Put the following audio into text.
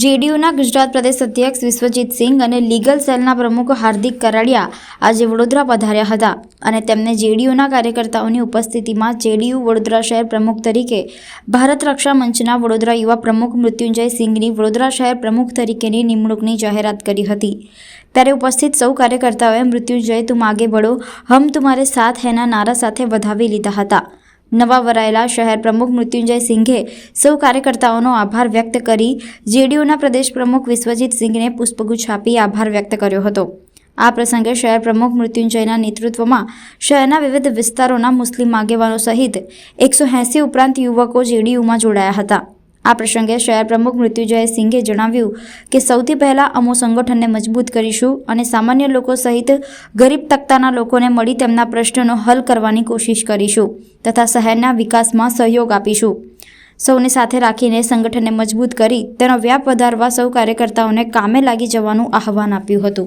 જેડીયુના ગુજરાત પ્રદેશ અધ્યક્ષ વિશ્વજીત સિંઘ અને લીગલ સેલના પ્રમુખ હાર્દિક કરાડિયા આજે વડોદરા પધાર્યા હતા અને તેમને જેડીયુના કાર્યકર્તાઓની ઉપસ્થિતિમાં જેડીયુ વડોદરા શહેર પ્રમુખ તરીકે ભારત રક્ષા મંચના વડોદરા યુવા પ્રમુખ મૃત્યુંજય સિંઘની વડોદરા શહેર પ્રમુખ તરીકેની નિમણૂકની જાહેરાત કરી હતી। ત્યારે ઉપસ્થિત સૌ કાર્યકર્તાઓએ મૃત્યુંજય તુમ આગે બઢો હમ તુમ્હારે સાથ હૈના નારા સાથે વધાવી લીધા હતા। નવા વરાયેલા શહેર પ્રમુખ મૃત્યુંજય સિંઘે સૌ કાર્યકર્તાઓનો આભાર વ્યક્ત કરી જેડીયુના પ્રદેશ પ્રમુખ વિશ્વજીત સિંઘને પુષ્પગુચ્છ આપી આભાર વ્યક્ત કર્યો હતો। આ પ્રસંગે શહેર પ્રમુખ મૃત્યુંજયના નેતૃત્વમાં શહેરના વિવિધ વિસ્તારોના મુસ્લિમ આગેવાનો સહિત 180 ઉપરાંત યુવકો જેડીયુમાં જોડાયા હતા। આ પ્રસંગે શહેર પ્રમુખ મૃત્યુંજય સિંઘે જણાવ્યું કે સૌથી પહેલાં અમો સંગઠનને મજબૂત કરીશું અને સામાન્ય લોકો સહિત ગરીબ તબક્કાના લોકોને મળી તેમના પ્રશ્નોનો હલ કરવાની કોશિશ કરીશું તથા શહેરના વિકાસમાં સહયોગ આપીશું। સૌને સાથે રાખીને સંગઠનને મજબૂત કરી તેનો વ્યાપ વધારવા સૌ કાર્યકર્તાઓને કામે લાગી જવાનું આહવાન આપ્યું હતું।